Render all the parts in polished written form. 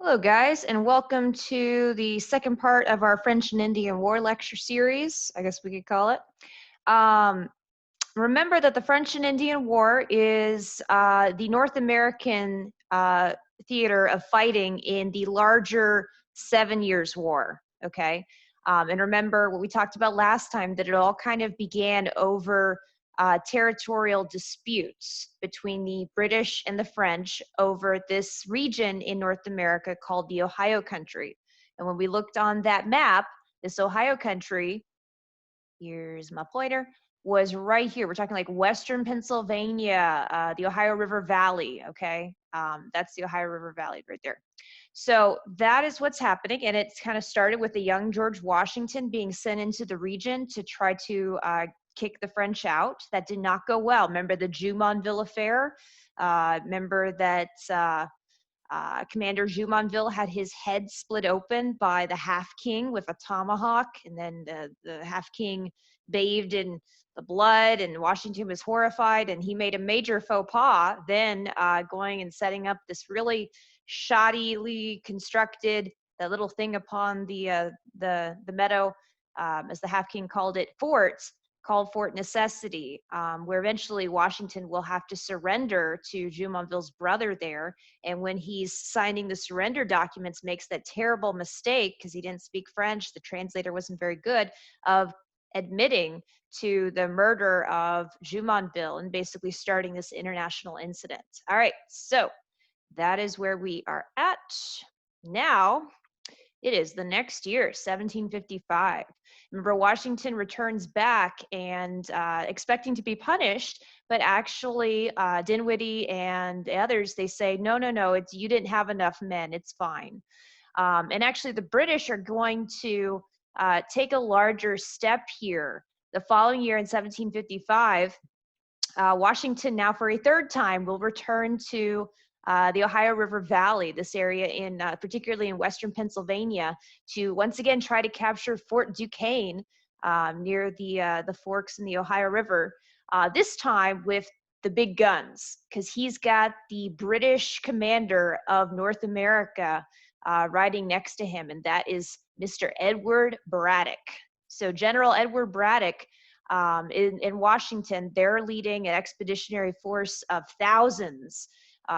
Hello, guys, and welcome to the second part of our French and Indian War lecture series, I guess we could call it. Um, Remember that the French and Indian War is the North American theater of fighting in the larger 7 Years' War, okay? And remember what we talked about last time, that it all kind of began over territorial disputes between the British and the French over this region in North America called the Ohio Country. And when we looked on that map, this Ohio Country, here's my pointer, was right here. We're talking like Western Pennsylvania, the Ohio River Valley, okay? That's the Ohio River Valley right there. So that is what's happening, and it's kind of started with the young George Washington being sent into the region to try to kick the French out. That did not go well. Remember the Jumonville affair? Remember that Commander Jumonville had his head split open by the Half King with a tomahawk, and then the Half King bathed in the blood, and Washington was horrified, and he made a major faux pas, then going and setting up this really shoddily constructed that little thing upon the meadow, as the Half King called it, fort, called Fort Necessity, where eventually Washington will have to surrender to Jumonville's brother there. And when he's signing the surrender documents, makes that terrible mistake because he didn't speak French, the translator wasn't very good, of admitting to the murder of Jumonville and basically starting this international incident. All right, so that is where we are at now. It is the next year, 1755. Remember, Washington returns back and expecting to be punished, but actually Dinwiddie and the others, they say, no, no, no, it's you didn't have enough men, it's fine. And actually the British are going to take a larger step here. The following year in 1755, Washington now for a third time will return to the Ohio River Valley, this area in particularly in Western Pennsylvania, to once again try to capture Fort Duquesne near the forks in the Ohio River. This time with the big guns, because he's got the British commander of North America riding next to him, and that is Mr. Edward Braddock. So General Edward Braddock in Washington, they're leading an expeditionary force of thousands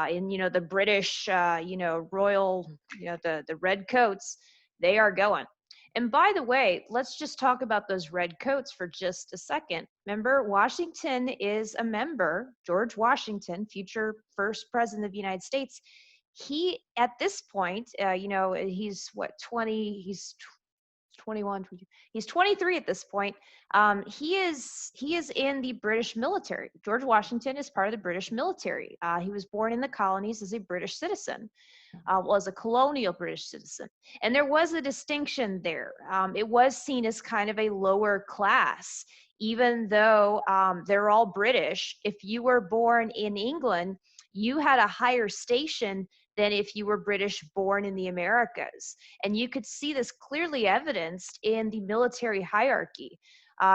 in, the British, royal, the red coats, they are going. And by the way, let's just talk about those red coats for just a second. Remember, Washington is a member, George Washington, future first president of the United States. He, at this point, he's what, 20, he's 21, 22. He's 23 at this point. He is in the British military. George Washington is part of the British military. He was born in the colonies as a British citizen, was a colonial British citizen. And there was a distinction there. It was seen as kind of a lower class, even though they're all British. If you were born in England, you had a higher station than if you were British born in the Americas. And you could see this clearly evidenced in the military hierarchy.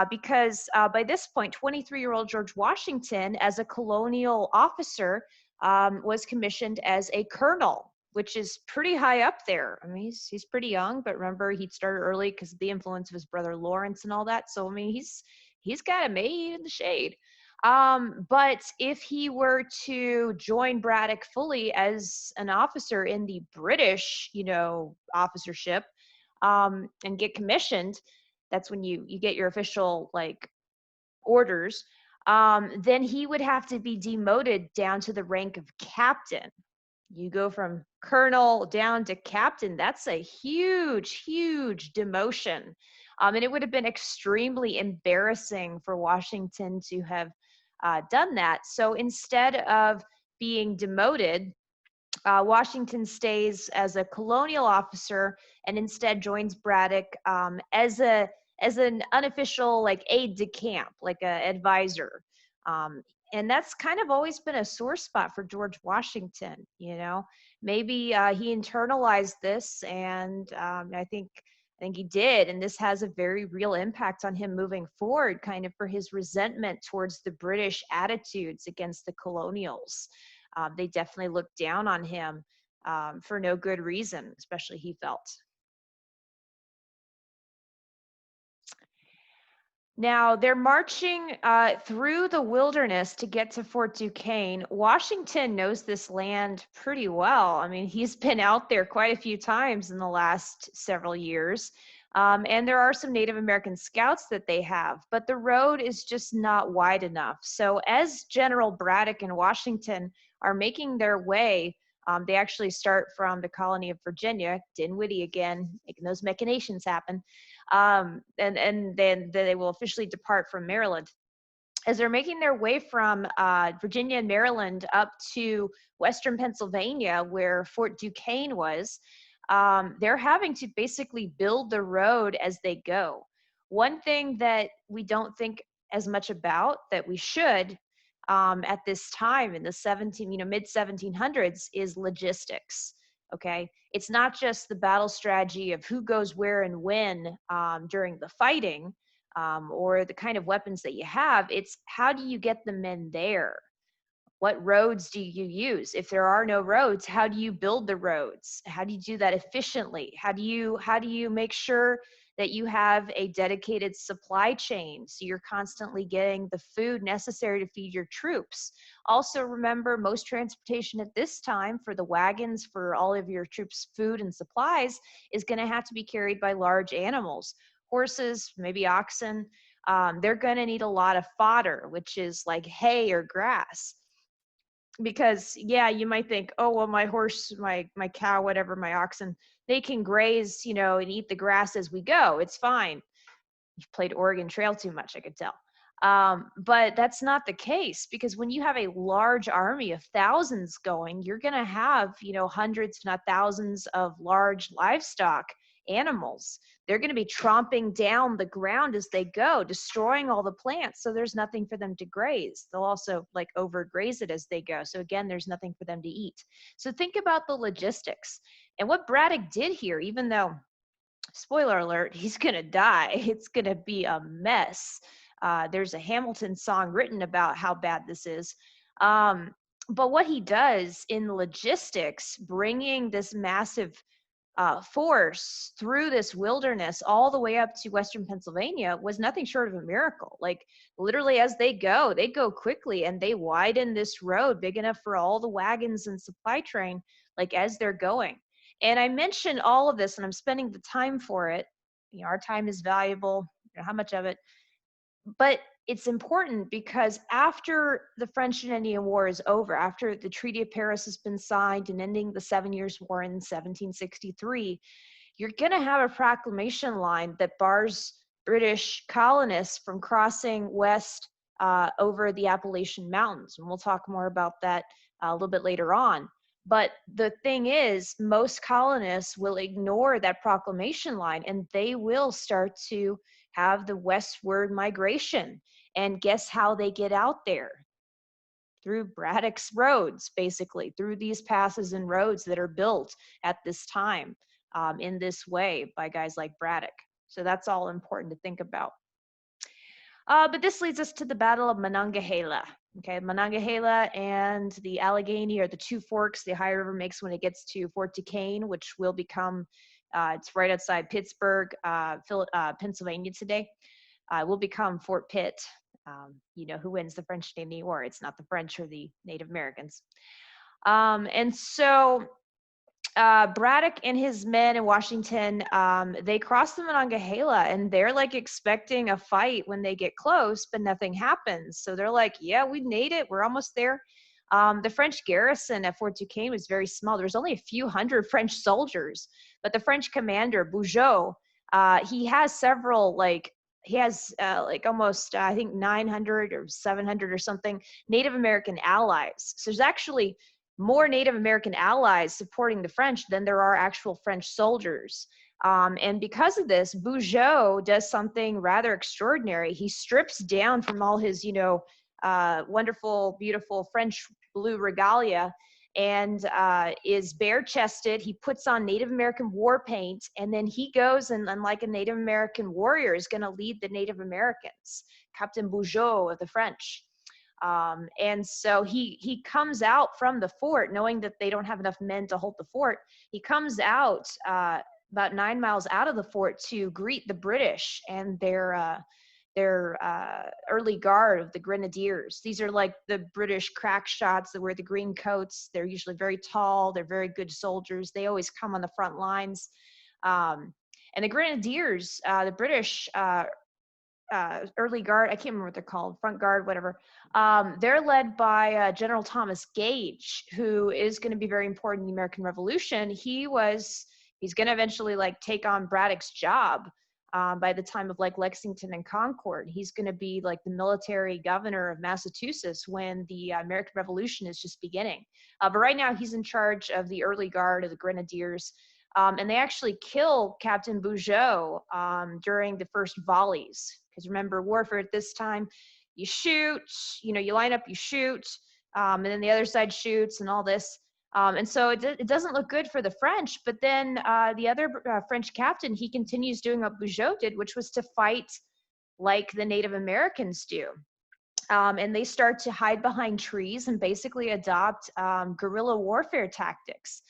Because by this point, 23-year-old George Washington, as a colonial officer, was commissioned as a colonel, which is pretty high up there. I mean, he's pretty young, but remember, he'd started early because of the influence of his brother Lawrence and all that. So, I mean, he's got a made in the shade. But if he were to join Braddock fully as an officer in the British, officership, and get commissioned, that's when you get your official like orders. Then he would have to be demoted down to the rank of captain. You go from colonel down to captain. That's a huge, huge demotion. And it would have been extremely embarrassing for Washington to have done that. So instead of being demoted, Washington stays as a colonial officer and instead joins Braddock as an unofficial like aide de camp, like a advisor. And that's kind of always been a sore spot for George Washington. Maybe he internalized this, and I think he did, and this has a very real impact on him moving forward, kind of for his resentment towards the British attitudes against the colonials. They definitely looked down on him for no good reason, especially he felt. Now they're marching through the wilderness to get to Fort Duquesne. Washington knows this land pretty well. I mean, he's been out there quite a few times in the last several years. And there are some Native American scouts that they have, but the road is just not wide enough. So as General Braddock and Washington are making their way, they actually start from the colony of Virginia, Dinwiddie again, making those machinations happen. And then they will officially depart from Maryland. As they're making their way from Virginia and Maryland up to Western Pennsylvania, where Fort Duquesne was, they're having to basically build the road as they go. One thing that we don't think as much about that we should at this time in the mid 1700s is logistics. Okay, it's not just the battle strategy of who goes where and when during the fighting, or the kind of weapons that you have. It's how do you get the men there? What roads do you use? If there are no roads, how do you build the roads? How do you do that efficiently? How do you make sure that you have a dedicated supply chain so you're constantly getting the food necessary to feed your troops? Also remember, most transportation at this time for the wagons for all of your troops' food and supplies is going to have to be carried by large animals, horses, maybe oxen. They're going to need a lot of fodder, which is like hay or grass. Because yeah, you might think, oh well, my horse, my cow, whatever, my oxen, they can graze, and eat the grass as we go. It's fine. You've played Oregon Trail too much, I could tell. But that's not the case, because when you have a large army of thousands going, you're going to have, hundreds, if not thousands, of large livestock animals. They're going to be tromping down the ground as they go, destroying all the plants. So there's nothing for them to graze. They'll also like overgraze it as they go. So again, there's nothing for them to eat. So think about the logistics. And what Braddock did here, even though, spoiler alert, he's going to die, it's going to be a mess. There's a Hamilton song written about how bad this is. But what he does in logistics, bringing this massive force through this wilderness all the way up to Western Pennsylvania, was nothing short of a miracle. Like literally as they go quickly, and they widen this road big enough for all the wagons and supply train, like as they're going. And I mentioned all of this, and I'm spending the time for it. Our time is valuable, how much of it. But it's important because after the French and Indian War is over, after the Treaty of Paris has been signed and ending the 7 Years' War in 1763, you're going to have a proclamation line that bars British colonists from crossing west over the Appalachian Mountains. And we'll talk more about that a little bit later on. But the thing is, most colonists will ignore that proclamation line, and they will start to have the westward migration. And guess how they get out there? Through Braddock's roads, basically, through these passes and roads that are built at this time in this way by guys like Braddock. So that's all important to think about. But this leads us to the Battle of Monongahela. Okay, Monongahela and the Allegheny are the two forks the Ohio River makes when it gets to Fort Duquesne, which will become, it's right outside Pittsburgh, Pennsylvania today. Will become Fort Pitt. Who wins the French and Indian War? It's not the French or the Native Americans. And so Braddock and his men in Washington, they cross the Monongahela, and they're like expecting a fight when they get close, but nothing happens. So they're like, yeah, we made it. We're almost there. The French garrison at Fort Duquesne was very small. There was only a few hundred French soldiers, but the French commander, Bugeaud, he has several, almost, I think 900 or 700 or something Native American allies. So there's actually more Native American allies supporting the French than there are actual French soldiers. And because of this, Bugeaud does something rather extraordinary. He strips down from all his, wonderful, beautiful French blue regalia, and is bare-chested. He puts on Native American war paint, and then he goes and, unlike a Native American warrior, is going to lead the Native Americans, Captain Bugeaud of the French. And so he comes out from the fort knowing that they don't have enough men to hold the fort. He comes out about 9 miles out of the fort to greet the British and their early guard of the grenadiers. These are like the British crack shots that wear the green coats. They're usually very tall. They're very good soldiers. They always come on the front lines. And the grenadiers, the British early guard, I can't remember what they're called, front guard, whatever. They're led by General Thomas Gage, who is going to be very important in the American Revolution. He's going to eventually like take on Braddock's job by the time of like Lexington and Concord. He's going to be like the military governor of Massachusetts when the American Revolution is just beginning. But right now he's in charge of the early guard of the grenadiers. And they actually kill Captain Bugeaud during the first volleys. Because remember, warfare at this time, you shoot, you line up, you shoot, and then the other side shoots and all this. And so it doesn't look good for the French. But then the other French captain, he continues doing what Bugeaud did, which was to fight like the Native Americans do. And they start to hide behind trees and basically adopt guerrilla warfare tactics.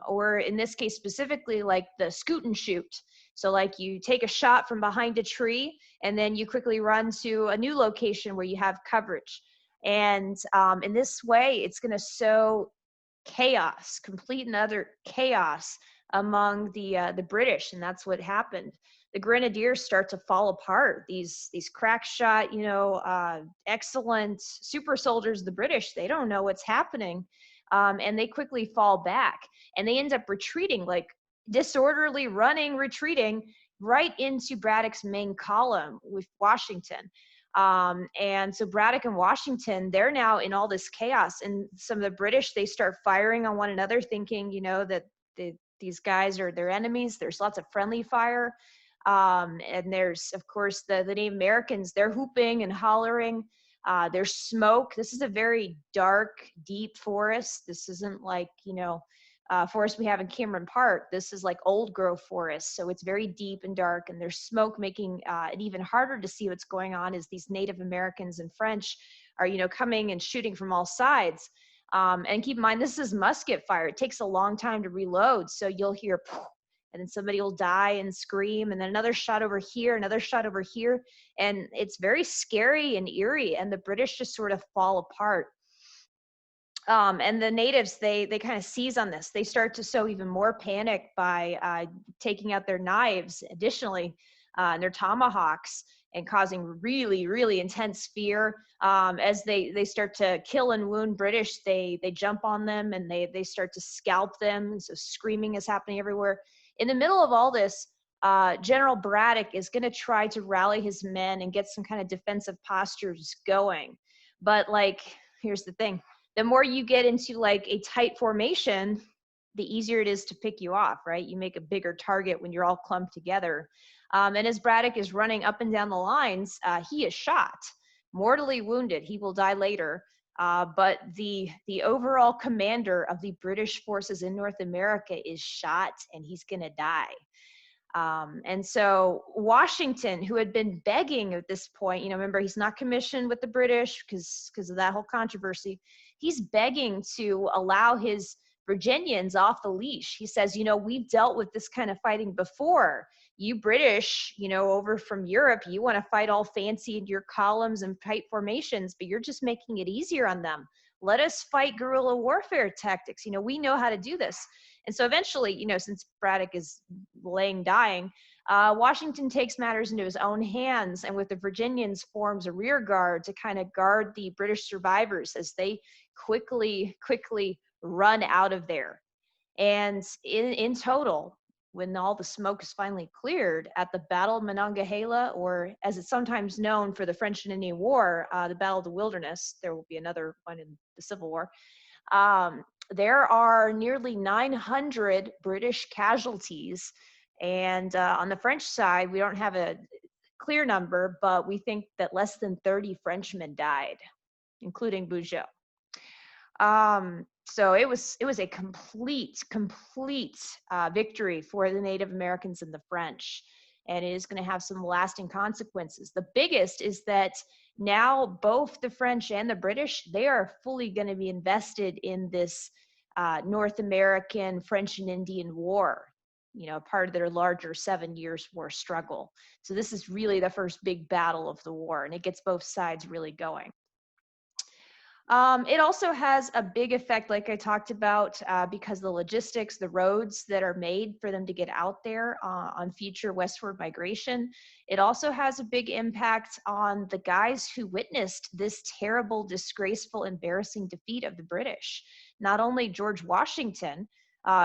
Or in this case specifically, like the scoot and shoot. So like you take a shot from behind a tree and then you quickly run to a new location where you have coverage. And in this way, it's going to sow chaos, complete and utter chaos among the British. And that's what happened. The grenadiers start to fall apart. These crack shot, excellent super soldiers of the British, they don't know what's happening. And they quickly fall back and they end up retreating, like disorderly running, retreating right into Braddock's main column with Washington. And so Braddock and Washington, they're now in all this chaos. And some of the British, they start firing on one another, thinking, that these guys are their enemies. There's lots of friendly fire. And there's, of course, the Native Americans, they're hooping and hollering. There's smoke. This is a very dark, deep forest. This isn't like, forest we have in Cameron Park. This is like old growth forest. So it's very deep and dark, and there's smoke making it even harder to see what's going on as these Native Americans and French are, coming and shooting from all sides. And keep in mind, this is musket fire. It takes a long time to reload. So you'll hear, and then somebody will die and scream, and then another shot over here, another shot over here. And it's very scary and eerie, and the British just sort of fall apart. And the natives, they kind of seize on this. They start to sow even more panic by taking out their knives, additionally, and their tomahawks, and causing really, really intense fear. As they start to kill and wound British, they jump on them and they start to scalp them. So screaming is happening everywhere. In the middle of all this, General Braddock is going to try to rally his men and get some kind of defensive postures going. But here's the thing. The more you get into like a tight formation, the easier it is to pick you off, right? You make a bigger target when you're all clumped together. And as Braddock is running up and down the lines, he is shot, mortally wounded. He will die later. But the overall commander of the British forces in North America is shot, and he's going to die. And so Washington, who had been begging at this point, remember, he's not commissioned with the British because of that whole controversy. He's begging to allow his Virginians off the leash. He says, we've dealt with this kind of fighting before. You British, over from Europe, you want to fight all fancy in your columns and tight formations, but you're just making it easier on them. Let us fight guerrilla warfare tactics. We know how to do this. And so eventually, since Braddock is dying, Washington takes matters into his own hands, and with the Virginians forms a rear guard to kind of guard the British survivors as they quickly run out of there. And in total, when all the smoke is finally cleared at the Battle of Monongahela, or as it's sometimes known for the French and Indian War, the Battle of the Wilderness, there will be another one in the Civil War, there are nearly 900 British casualties. And on the French side, we don't have a clear number, but we think that less than 30 Frenchmen died, including Bugeaud. So it was a complete victory for the Native Americans and the French, and it is going to have some lasting consequences. The biggest is that Now both the French and the British, they are fully going to be invested in this North American French and Indian War, part of their larger 7 Years' War struggle. So this is really the first big battle of the war, and it gets both sides really going. It also has a big effect, like I talked about, because the logistics, the roads that are made for them to get out there on future westward migration. It also has a big impact on the guys who witnessed this terrible, disgraceful, embarrassing defeat of the British. Not only George Washington,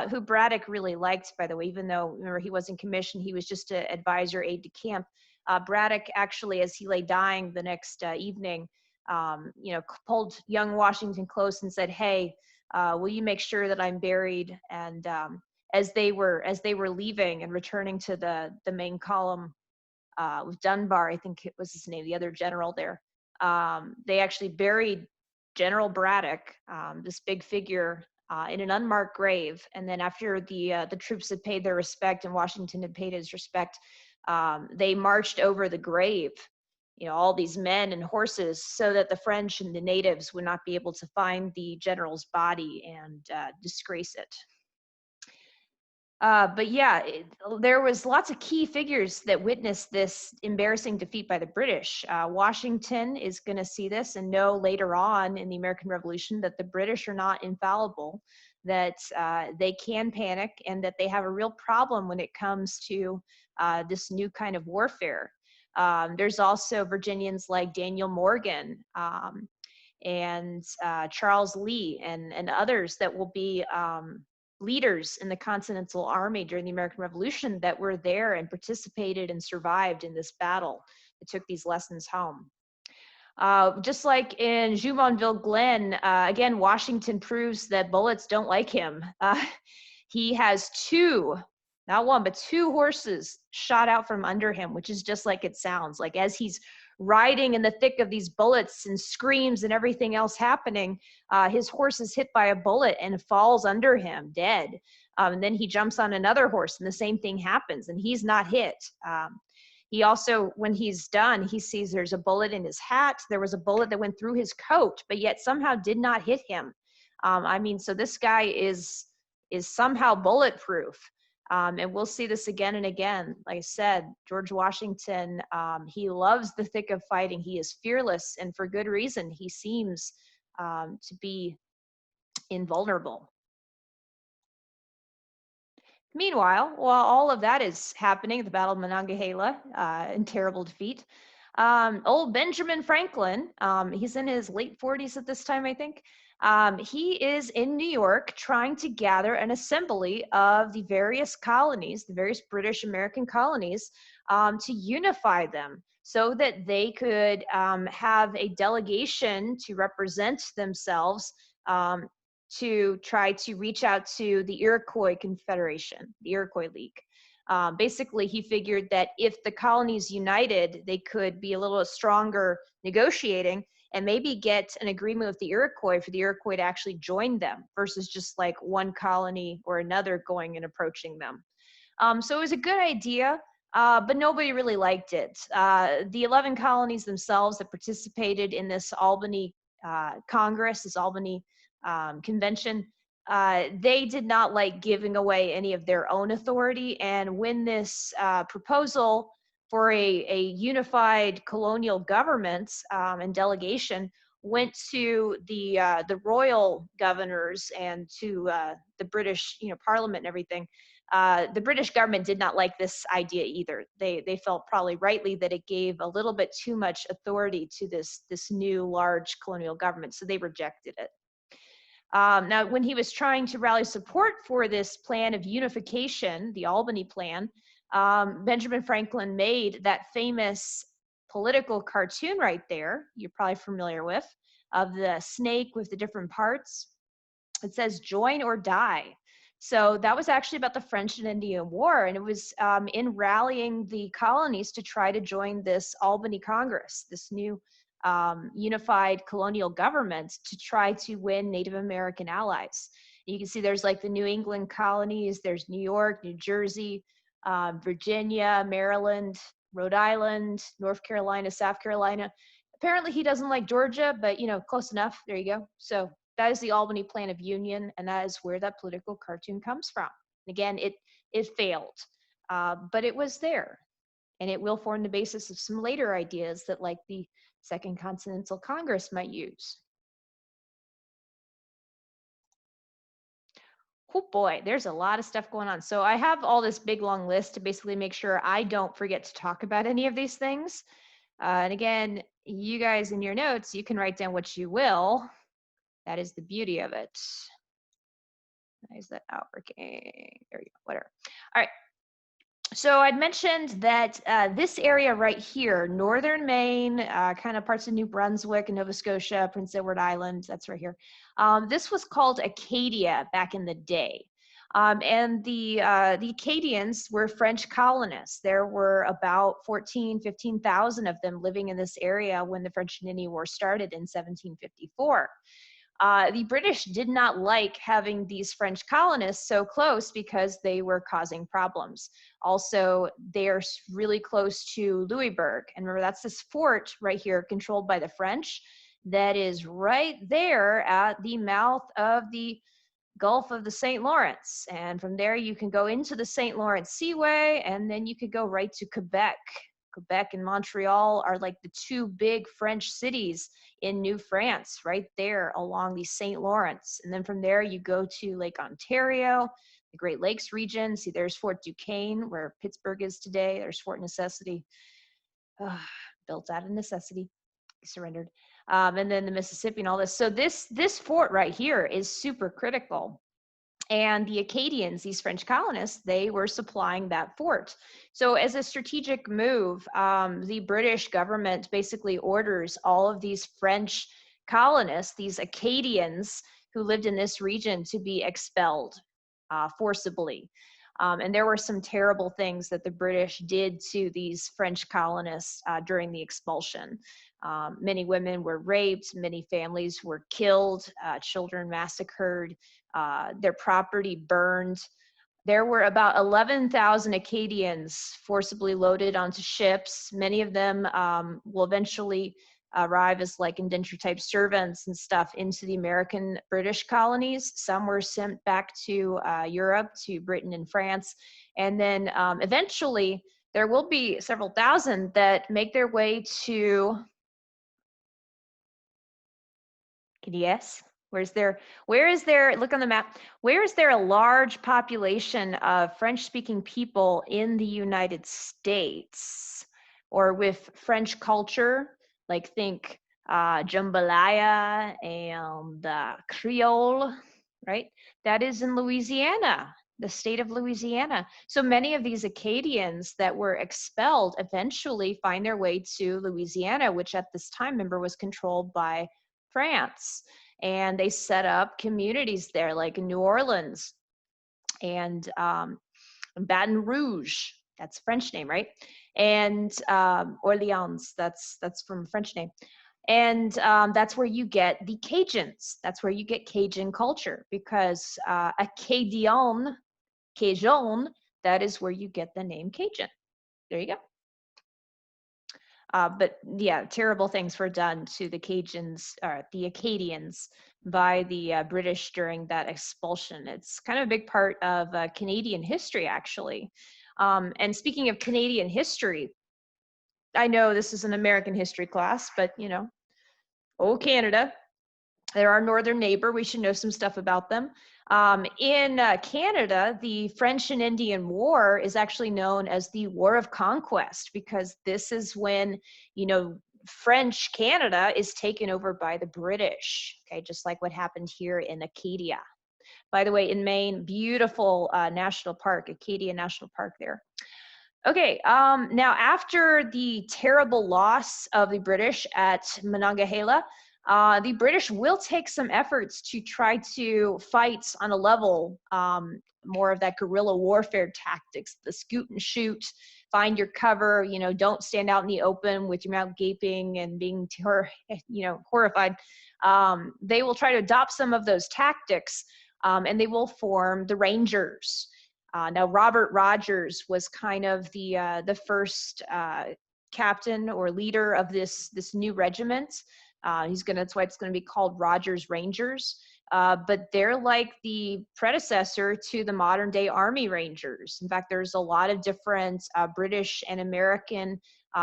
who Braddock really liked, by the way, even though, remember, he wasn't commissioned, he was just an advisor, aide de camp. Braddock actually, as he lay dying the next evening, pulled young Washington close and said, "Hey, will you make sure that I'm buried?" And as they were leaving and returning to the main column with Dunbar, I think it was his name, the other general there, they actually buried General Braddock, this big figure, in an unmarked grave. And then after the troops had paid their respect and Washington had paid his respect, they marched over the grave, all these men and horses, so that the French and the natives would not be able to find the general's body and disgrace it. But yeah, there was lots of key figures that witnessed this embarrassing defeat by the British. Washington is going to see this and know later on in the American Revolution that the British are not infallible, that they can panic, and that they have a real problem when it comes to this new kind of warfare. There's also Virginians like Daniel Morgan and Charles Lee and others that will be leaders in the Continental Army during the American Revolution that were there and participated and survived in this battle that took these lessons home. Just like in Jumonville Glen, again, Washington proves that bullets don't like him. He has not one, but two horses shot out from under him, which is just like it sounds. Like as he's riding in the thick of these bullets and screams and everything else happening, his horse is hit by a bullet and falls under him dead. And then he jumps on another horse and the same thing happens and he's not hit. He also, when he's done, he sees there's a bullet in his hat. There was a bullet that went through his coat, but yet somehow did not hit him. So this guy is somehow bulletproof. And we'll see this again and again. Like I said, George Washington, he loves the thick of fighting. He is fearless, and for good reason. He seems to be invulnerable. Meanwhile, while all of that is happening at the Battle of Monongahela, in terrible defeat, old Benjamin Franklin, he's in his late 40s at this time, I think. He is in New York trying to gather an assembly of the various colonies, the various British American colonies, to unify them so that they could have a delegation to represent themselves, to try to reach out to the Iroquois Confederation, the Iroquois League. Basically, he figured that if the colonies united, they could be a little stronger negotiating and maybe get an agreement with the Iroquois for the Iroquois to actually join them versus just like one colony or another going and approaching them. So it was a good idea, but nobody really liked it. The 11 colonies themselves that participated in this Albany Congress, this Albany Convention, they did not like giving away any of their own authority. And when this proposal for a unified colonial government and delegation went to the royal governors and to the British, Parliament and everything, the British government did not like this idea either. They felt probably rightly that it gave a little bit too much authority to this new large colonial government, so they rejected it. Now, when he was trying to rally support for this plan of unification, the Albany Plan, Benjamin Franklin made that famous political cartoon right there, you're probably familiar with, of the snake with the different parts. It says, "Join or die." So that was actually about the French and Indian War, and it was in rallying the colonies to try to join this Albany Congress, this new unified colonial government, to try to win Native American allies. You can see there's like the New England colonies, there's New York, New Jersey, Virginia, Maryland, Rhode Island, North Carolina, South Carolina. Apparently he doesn't like Georgia, but you know, close enough. There you go. So that is the Albany Plan of Union, and that is where that political cartoon comes from. Again, it failed, but it was there, and it will form the basis of some later ideas that, like, the Second Continental Congress might use. Oh boy, there's a lot of stuff going on. So I have all this big long list to basically make sure I don't forget to talk about any of these things. And again, you guys in your notes, you can write down what you will. That is the beauty of it. Why is that not working? There you go, whatever. All right. So I'd mentioned that this area right here, northern Maine, kind of parts of New Brunswick and Nova Scotia, Prince Edward Island, that's right here. This was called Acadia back in the day. And the Acadians were French colonists. There were about 15,000 of them living in this area when the French and Indian War started in 1754. The British did not like having these French colonists so close because they were causing problems. Also, they are really close to Louisbourg. And remember, that's this fort right here controlled by the French that is right there at the mouth of the Gulf of the St. Lawrence. And from there, you can go into the St. Lawrence Seaway, and then you could go right to Quebec. Quebec and Montreal are like the two big French cities in New France, right there along the St. Lawrence. And then from there, you go to Lake Ontario, the Great Lakes region. See, there's Fort Duquesne, where Pittsburgh is today. There's Fort Necessity, built out of necessity, surrendered. And then the Mississippi and all this. So this fort right here is super critical. And the Acadians, these French colonists, they were supplying that fort. So as a strategic move, the British government basically orders all of these French colonists, these Acadians who lived in this region, to be expelled forcibly. And there were some terrible things that the British did to these French colonists during the expulsion. Many women were raped, many families were killed, children massacred, their property burned. There were about 11,000 Acadians forcibly loaded onto ships. Many of them will eventually arrive as like indentured type servants and stuff into the American British colonies. Some were sent back to Europe, to Britain and France. And then eventually there will be several thousand that make their way to, can you guess? Where is there, look on the map, where is there a large population of French-speaking people in the United States, or with French culture? Like, think jambalaya and Creole, right? That is in Louisiana, the state of Louisiana. So many of these Acadians that were expelled eventually find their way to Louisiana, which at this time, remember, was controlled by France. And they set up communities there, like in New Orleans and Baton Rouge. That's a French name, right? And Orleans, that's from a French name. And that's where you get the Cajuns. That's where you get Cajun culture, because Acadian, that is where you get the name Cajun. There you go. But yeah, terrible things were done to the Cajuns, or the Acadians, by the British during that expulsion. It's kind of a big part of Canadian history, actually. And speaking of Canadian history, I know this is an American history class, but you know, oh, Canada, they're our northern neighbor. We should know some stuff about them. In Canada, the French and Indian War is actually known as the War of Conquest, because this is when, you know, French Canada is taken over by the British, okay, just like what happened here in Acadia. By the way, in Maine, beautiful national park, Acadia National Park there. Okay, now after the terrible loss of the British at Monongahela, the British will take some efforts to try to fight on a level, more of that guerrilla warfare tactics, the scoot and shoot, find your cover, you know, don't stand out in the open with your mouth gaping and being, horrified. They will try to adopt some of those tactics, and they will form the Rangers. Now, Robert Rogers was kind of the first captain or leader of this new regiment. That's why it's gonna be called Rogers Rangers. But they're like the predecessor to the modern day Army Rangers. In fact, there's a lot of different British and American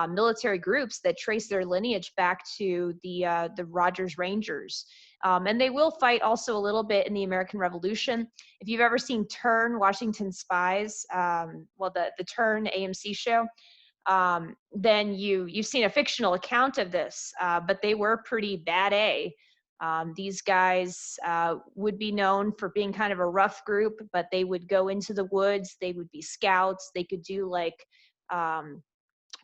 military groups that trace their lineage back to the Rogers Rangers. And they will fight also a little bit in the American Revolution. If you've ever seen Turn, Washington Spies, the Turn AMC show, then you've seen a fictional account of this, but they were pretty bad A. These guys would be known for being kind of a rough group, but they would go into the woods. They would be scouts. They could do like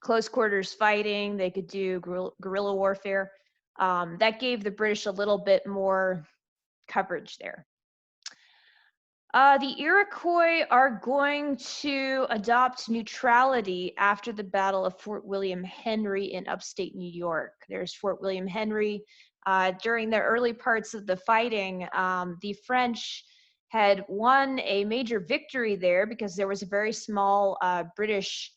close quarters fighting. They could do guerrilla warfare. That gave the British a little bit more coverage there. The Iroquois are going to adopt neutrality after the Battle of Fort William Henry in upstate New York. There's Fort William Henry. During the early parts of the fighting, the French had won a major victory there because there was a very small British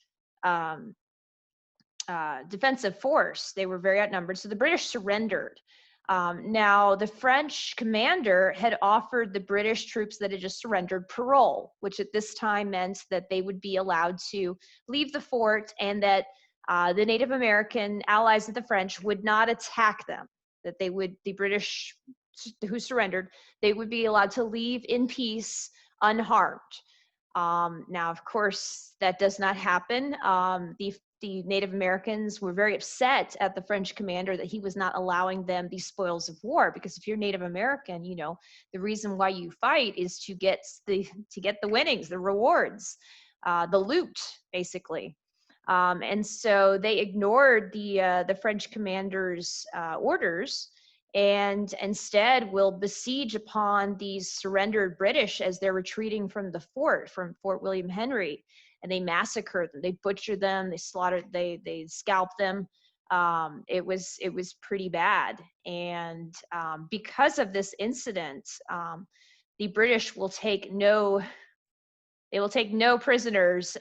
defensive force. They were very outnumbered, so the British surrendered. Now, the French commander had offered the British troops that had just surrendered parole, which at this time meant that they would be allowed to leave the fort and that the Native American allies of the French would not attack them, that the British who surrendered, they would be allowed to leave in peace unharmed. Now, of course, that does not happen. The Native Americans were very upset at the French commander that he was not allowing them the spoils of war, because if you're Native American, the reason why you fight is to get the winnings, the rewards, the loot, basically. And so they ignored the French commander's orders and instead will besiege upon these surrendered British as they're retreating from Fort William Henry. And they massacred them, they butchered them, they slaughtered, they scalped them. It was pretty bad. And because of this incident, the British will take no prisoners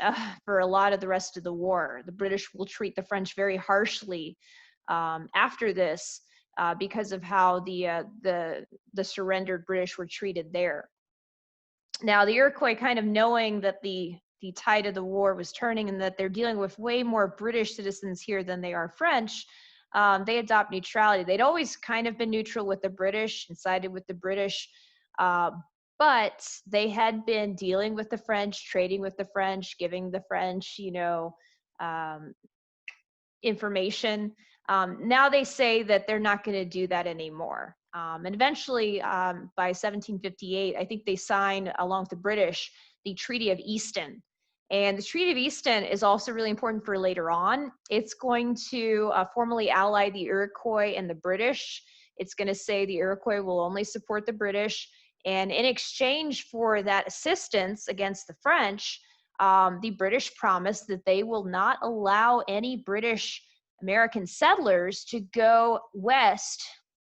for a lot of the rest of the war. The British will treat the French very harshly after this because of how the surrendered British were treated there. Now, the Iroquois, kind of knowing that the tide of the war was turning and that they're dealing with way more British citizens here than they are French, they adopt neutrality. They'd always kind of been neutral with the British and sided with the British, but they had been dealing with the French, trading with the French, giving the French, information. Now they say that they're not going to do that anymore. And eventually, by 1758, I think they signed, along with the British, the Treaty of Easton. And the Treaty of Easton is also really important for later on. It's going to formally ally the Iroquois and the British. It's going to say the Iroquois will only support the British. And in exchange for that assistance against the French, the British promised that they will not allow any British American settlers to go west,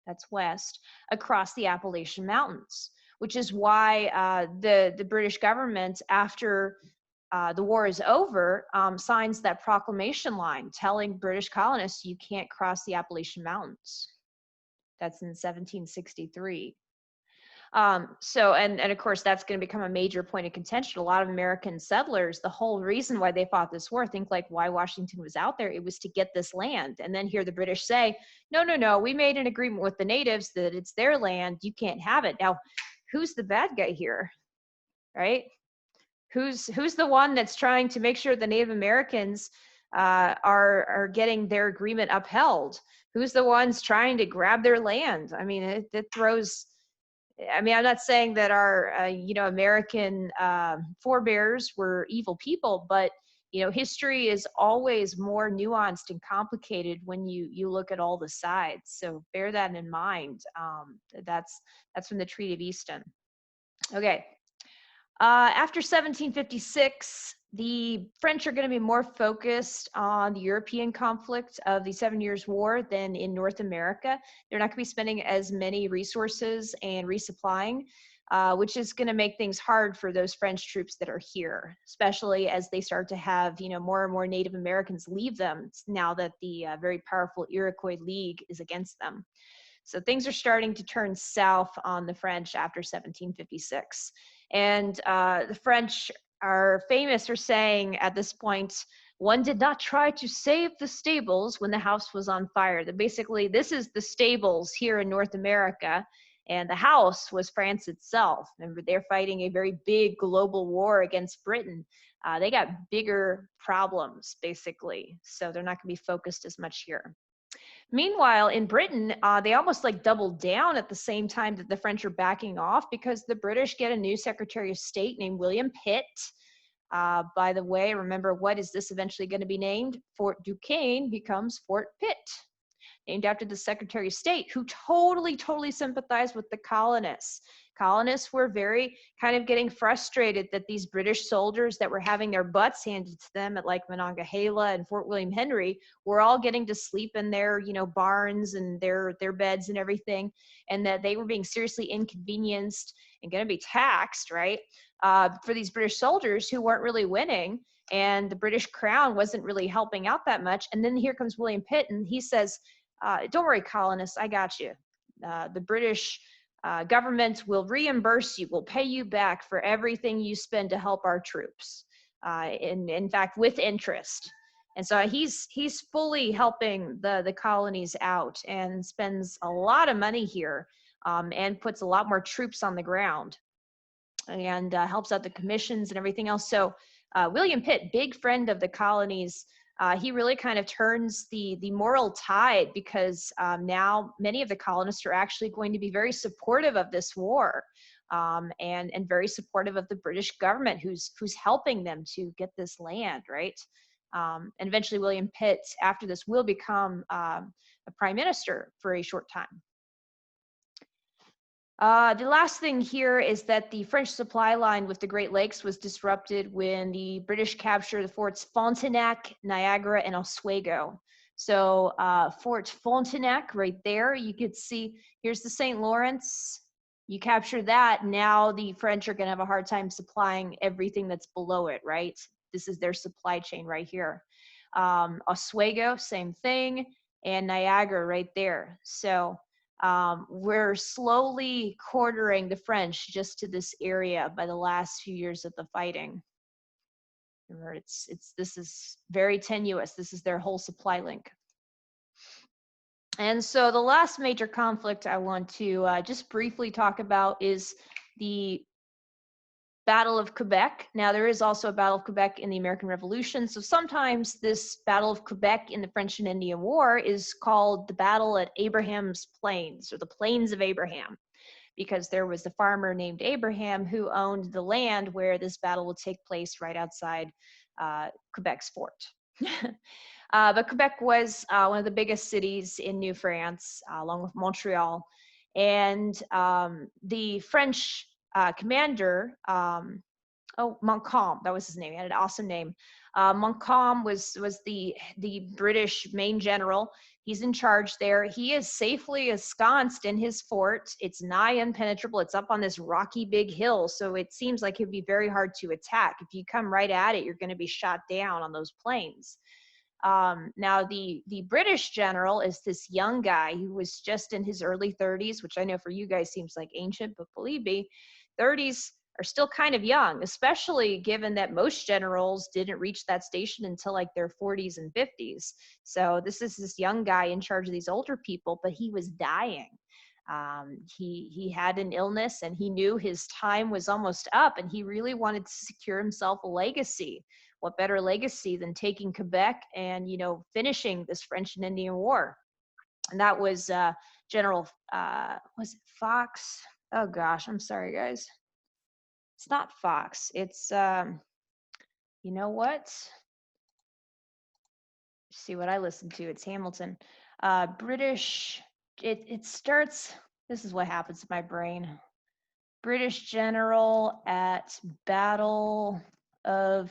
that's west, across the Appalachian Mountains, which is why the British government, after the war is over, signs that proclamation line telling British colonists you can't cross the Appalachian Mountains. That's in 1763. And of course, that's going to become a major point of contention. A lot of American settlers, the whole reason why they fought this war, think like why Washington was out there, it was to get this land. And then hear the British say, no, we made an agreement with the natives that it's their land, you can't have it. Now, who's the bad guy here, right? Who's the one that's trying to make sure the Native Americans are getting their agreement upheld? Who's the ones trying to grab their land? I mean, it throws. I mean, I'm not saying that our American forebears were evil people, but history is always more nuanced and complicated when you look at all the sides. So bear that in mind. That's from the Treaty of Easton. Okay. After 1756, the French are going to be more focused on the European conflict of the 7 Years' War than in North America. They're not going to be spending as many resources and resupplying. which is going to make things hard for those French troops that are here, especially as they start to have, more and more Native Americans leave them now that the very powerful Iroquois League is against them. So things are starting to turn south on the French after 1756. And the French are famous for saying at this point, one did not try to save the stables when the house was on fire. That basically, this is the stables here in North America, and the house was France itself. Remember, they're fighting a very big global war against Britain. They got bigger problems, basically, so they're not going to be focused as much here. Meanwhile, in Britain, they almost like doubled down at the same time that the French are backing off, because the British get a new Secretary of State named William Pitt. By the way, remember, what is this eventually going to be named? Fort Duquesne becomes Fort Pitt, named after the Secretary of State, who totally sympathized with the colonists. Colonists were very kind of getting frustrated that these British soldiers that were having their butts handed to them at like Monongahela and Fort William Henry were all getting to sleep in their, barns and their beds and everything, and that they were being seriously inconvenienced and going to be taxed, right? For these British soldiers who weren't really winning, and the British crown wasn't really helping out that much. And then here comes William Pitt, and he says, don't worry, colonists, I got you. The British government will reimburse you, will pay you back for everything you spend to help our troops, in fact, with interest. And so he's fully helping the colonies out, and spends a lot of money here, and puts a lot more troops on the ground, and helps out the commissions and everything else. So William Pitt, big friend of the colonies, he really kind of turns the moral tide, because now many of the colonists are actually going to be very supportive of this war, and very supportive of the British government, who's helping them to get this land, right? And eventually William Pitt, after this, will become a prime minister for a short time. The last thing here is that the French supply line with the Great Lakes was disrupted when the British captured the forts Frontenac, Niagara, and Oswego. So Fort Frontenac right there, you could see, here's the St. Lawrence. You capture that, now the French are going to have a hard time supplying everything that's below it, right? This is their supply chain right here. Oswego, same thing, and Niagara right there. So we're slowly quartering the French just to this area by the last few years of the fighting. Remember, this is very tenuous. This is their whole supply link. And so the last major conflict I want to just briefly talk about is the Battle of Quebec. Now, there is also a Battle of Quebec in the American Revolution. So sometimes this Battle of Quebec in the French and Indian War is called the Battle at Abraham's Plains, or the Plains of Abraham, because there was a farmer named Abraham who owned the land where this battle would take place, right outside Quebec's fort. But Quebec was one of the biggest cities in New France, along with Montreal. And the French commander, Montcalm, that was his name. He had an awesome name. Montcalm was the British main general. He's in charge there. He is safely ensconced in his fort. It's nigh impenetrable. It's up on this rocky big hill, so it seems like it'd be very hard to attack. If you come right at it, you're going to be shot down on those plains. Now, the British general is this young guy who was just in his early 30s, which I know for you guys seems like ancient, but believe me, 30s are still kind of young, especially given that most generals didn't reach that station until like their 40s and 50s. So this is this young guy in charge of these older people, but he was dying. He had an illness, and he knew his time was almost up, and he really wanted to secure himself a legacy. What better legacy than taking Quebec and, finishing this French and Indian War? And that was General, was it Fox? Oh gosh, I'm sorry, guys. It's not Fox. It's, you know what? See what I listen to. It's Hamilton. British, it starts, this is what happens to my brain. British general at Battle of,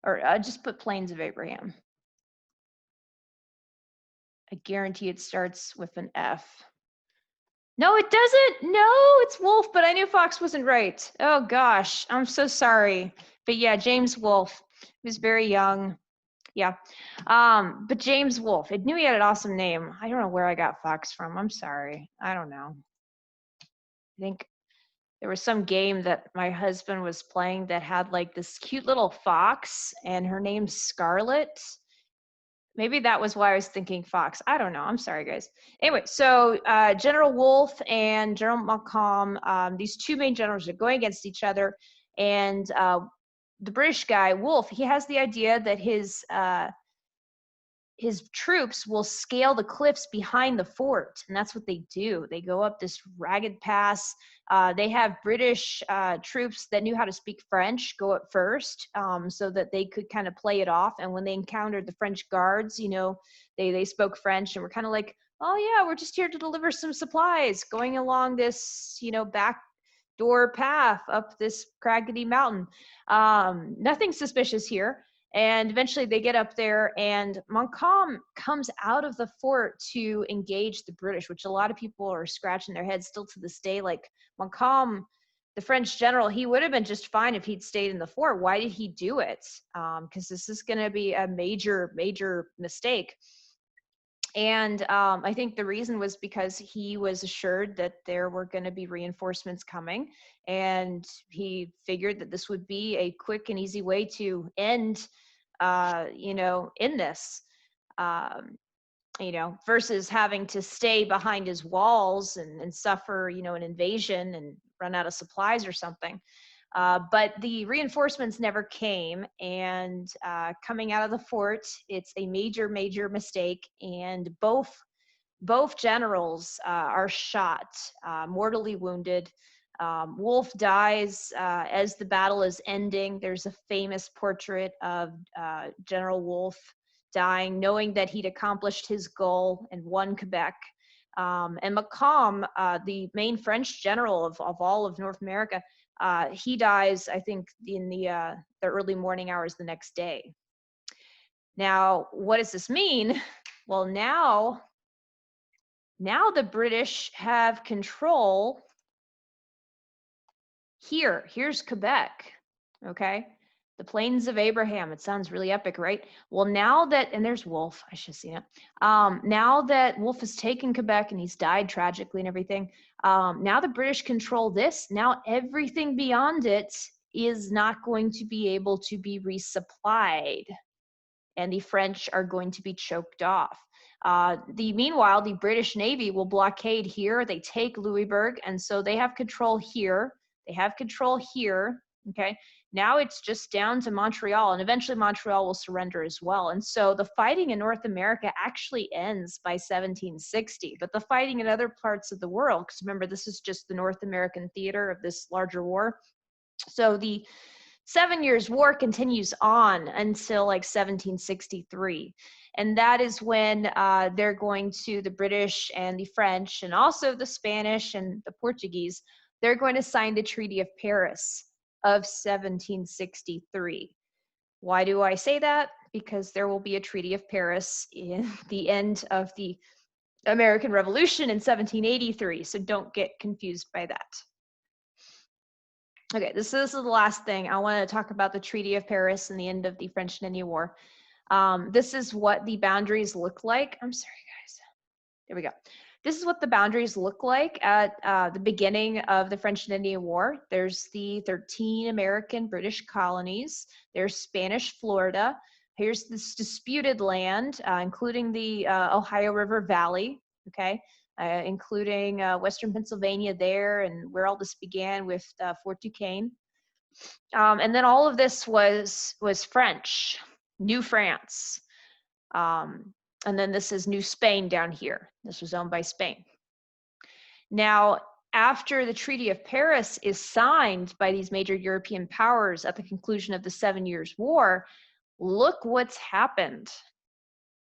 or I just put Plains of Abraham. I guarantee it starts with an F. No, it doesn't. No, it's Wolfe, but I knew Fox wasn't right. Oh gosh, I'm so sorry. But yeah, James Wolfe. He was very young. Yeah. But James Wolfe, I knew he had an awesome name. I don't know where I got Fox from. I'm sorry. I don't know. I think there was some game that my husband was playing that had like this cute little fox and her name's Scarlet. Maybe that was why I was thinking Fox. I don't know. I'm sorry, guys. Anyway, so General Wolfe and General Montcalm, these two main generals are going against each other. And the British guy, Wolfe, he has the idea that his troops will scale the cliffs behind the fort, and that's what they do. They go up this ragged pass. They have British troops that knew how to speak French go up first, so that they could kind of play it off. And when they encountered the French guards, they spoke French and were kind of like, "Oh yeah, we're just here to deliver some supplies, going along this back door path up this craggedy mountain. Nothing suspicious here." And eventually they get up there, and Montcalm comes out of the fort to engage the British, which a lot of people are scratching their heads still to this day. Like, Montcalm, the French general, he would have been just fine if he'd stayed in the fort. Why did he do it? Because this is going to be a major, major mistake. And I think the reason was because he was assured that there were going to be reinforcements coming, and he figured that this would be a quick and easy way to end, in this, um, versus having to stay behind his walls and suffer, an invasion and run out of supplies or something. But the reinforcements never came, and coming out of the fort, it's a major, major mistake, and both generals are shot, mortally wounded. Wolfe dies as the battle is ending. There's a famous portrait of General Wolfe dying, knowing that he'd accomplished his goal and won Quebec. And Montcalm, the main French general of all of North America, he dies, I think, in the early morning hours the next day. Now, what does this mean? Well, now the British have control here. Here's Quebec, okay? The Plains of Abraham. It sounds really epic, right? Well, now that, and there's Wolfe, I should have seen it. Now that Wolfe has taken Quebec and he's died tragically and everything, now the British control this. Now everything beyond it is not going to be able to be resupplied, and the French are going to be choked off. Meanwhile, the British Navy will blockade here. They take Louisbourg, and so they have control here. They have control here. Okay. Now it's just down to Montreal, and eventually Montreal will surrender as well. And so the fighting in North America actually ends by 1760, but the fighting in other parts of the world, because remember, this is just the North American theater of this larger war. So the 7 Years' War continues on until like 1763. And that is when they're going to, the British and the French and also the Spanish and the Portuguese, they're going to sign the Treaty of Paris of 1763. Why do I say that? Because there will be a Treaty of Paris in the end of the American Revolution in 1783. So don't get confused by that. Okay, this is the last thing. I want to talk about the Treaty of Paris and the end of the French and Indian War. This is what the boundaries look like. I'm sorry, guys. There we go. This is what the boundaries look like at the beginning of the French and Indian War. There's the 13 American British colonies. There's Spanish Florida. Here's this disputed land, including the Ohio River Valley, okay? Including Western Pennsylvania there, and where all this began with Fort Duquesne. And then all of this was French, New France. And then this is New Spain down here. This was owned by Spain. Now, after the Treaty of Paris is signed by these major European powers at the conclusion of the 7 Years' War, look what's happened.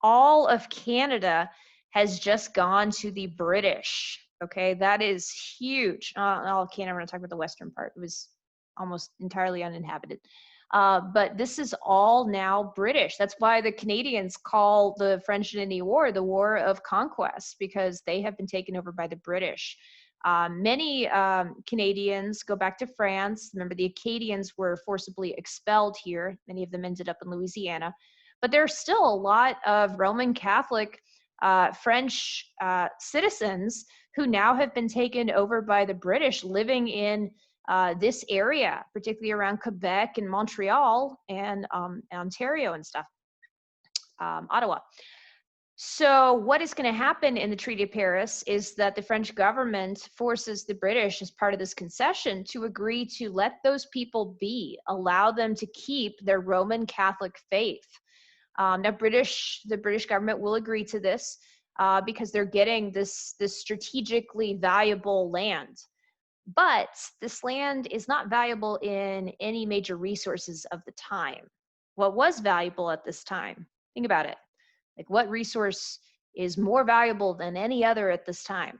All of Canada has just gone to the British. Okay, that is huge. All of Canada, I'm going to talk about the western part. It was almost entirely uninhabited. But this is all now British. That's why the Canadians call the French and Indian War the War of Conquest, because they have been taken over by the British. Many Canadians go back to France. Remember, the Acadians were forcibly expelled here. Many of them ended up in Louisiana. But there's still a lot of Roman Catholic French citizens who now have been taken over by the British living in this area, particularly around Quebec and Montreal and Ontario and stuff, Ottawa. So what is going to happen in the Treaty of Paris is that the French government forces the British, as part of this concession, to agree to let those people be, allow them to keep their Roman Catholic faith. Now, the British government will agree to this because they're getting this strategically valuable land. But this land is not valuable in any major resources of the time. What was valuable at this time? Think about it. Like, what resource is more valuable than any other at this time?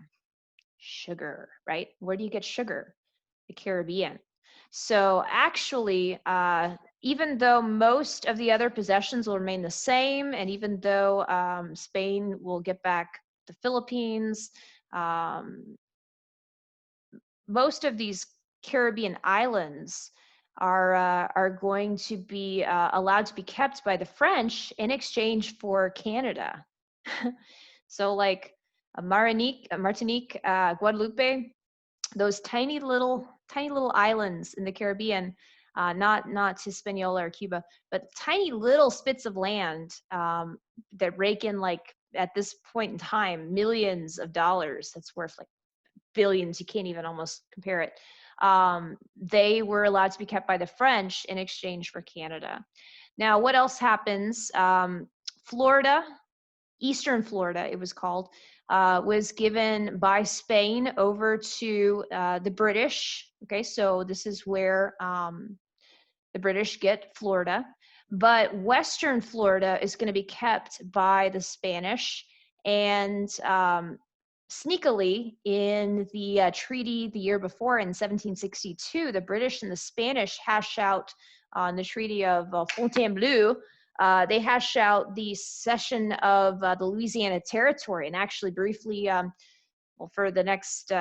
Sugar, right? Where do you get sugar? The Caribbean. So actually, even though most of the other possessions will remain the same, and even though Spain will get back the Philippines, most of these Caribbean islands are going to be allowed to be kept by the French in exchange for Canada. So like Martinique, Guadeloupe, those tiny little islands in the Caribbean, not Hispaniola or Cuba, but tiny little spits of land that rake in, like, at this point in time, millions of dollars. That's worth like billions. You can't even almost compare it. They were allowed to be kept by the French in exchange for Canada. Now, what else happens? Florida, Eastern Florida, it was called, was given by Spain over to the British. Okay, so this is where the British get Florida. But Western Florida is going to be kept by the Spanish. And sneakily, in the treaty the year before, in 1762, the British and the Spanish hash out on the Treaty of Fontainebleau. They hash out the cession of the Louisiana Territory, and actually briefly, well, for the next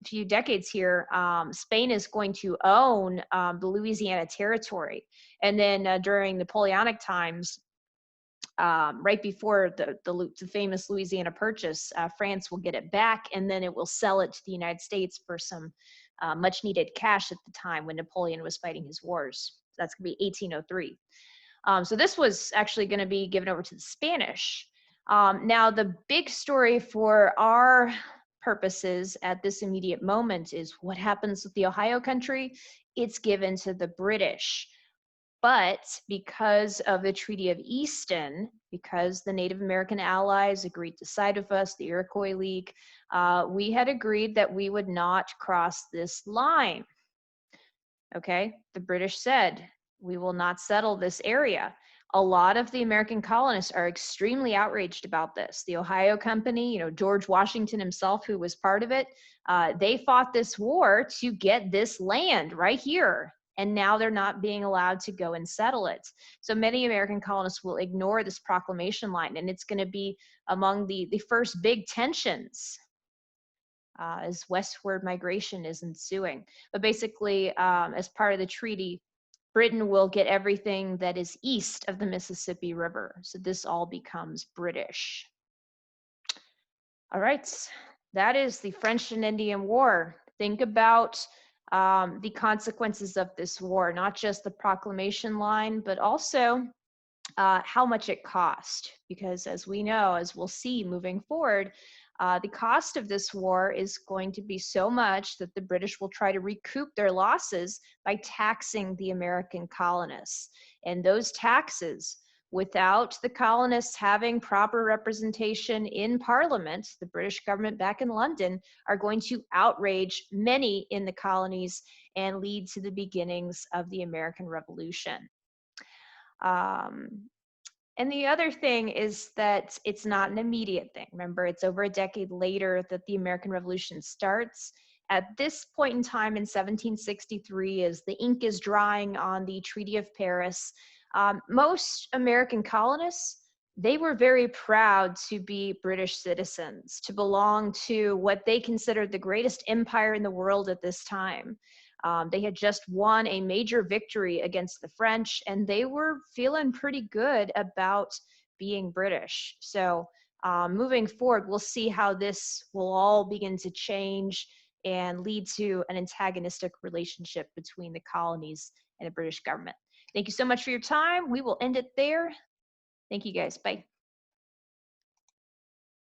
few decades here, Spain is going to own the Louisiana Territory. And then during Napoleonic times, right before the famous Louisiana Purchase, France will get it back, and then it will sell it to the United States for some much needed cash at the time when Napoleon was fighting his wars. That's going to be 1803. So this was actually going to be given over to the Spanish. Now, the big story for our purposes at this immediate moment is what happens with the Ohio Country. It's given to the British. But because of the Treaty of Easton, because the Native American allies agreed to side with us, the Iroquois League, we had agreed that we would not cross this line. Okay, the British said, we will not settle this area. A lot of the American colonists are extremely outraged about this. The Ohio Company, George Washington himself, who was part of it, they fought this war to get this land right here. And now they're not being allowed to go and settle it. So many American colonists will ignore this proclamation line, and it's going to be among the first big tensions as westward migration is ensuing. But basically, as part of the treaty, Britain will get everything that is east of the Mississippi River. So this all becomes British. All right, that is the French and Indian War. Think about the consequences of this war, not just the proclamation line, but also how much it cost. Because as we know, as we'll see moving forward, the cost of this war is going to be so much that the British will try to recoup their losses by taxing the American colonists. And those taxes, without the colonists having proper representation in Parliament, the British government back in London, are going to outrage many in the colonies and lead to the beginnings of the American Revolution. And the other thing is that it's not an immediate thing. Remember, it's over a decade later that the American Revolution starts. At this point in time in 1763, as the ink is drying on the Treaty of Paris, most American colonists they were very proud to be British citizens, to belong to what they considered the greatest empire in the world at this time. They had just won a major victory against the French, and they were feeling pretty good about being British. So, moving forward, we'll see how this will all begin to change and lead to an antagonistic relationship between the colonies and the British government. Thank you so much for your time. We will end it there. Thank you guys. Bye.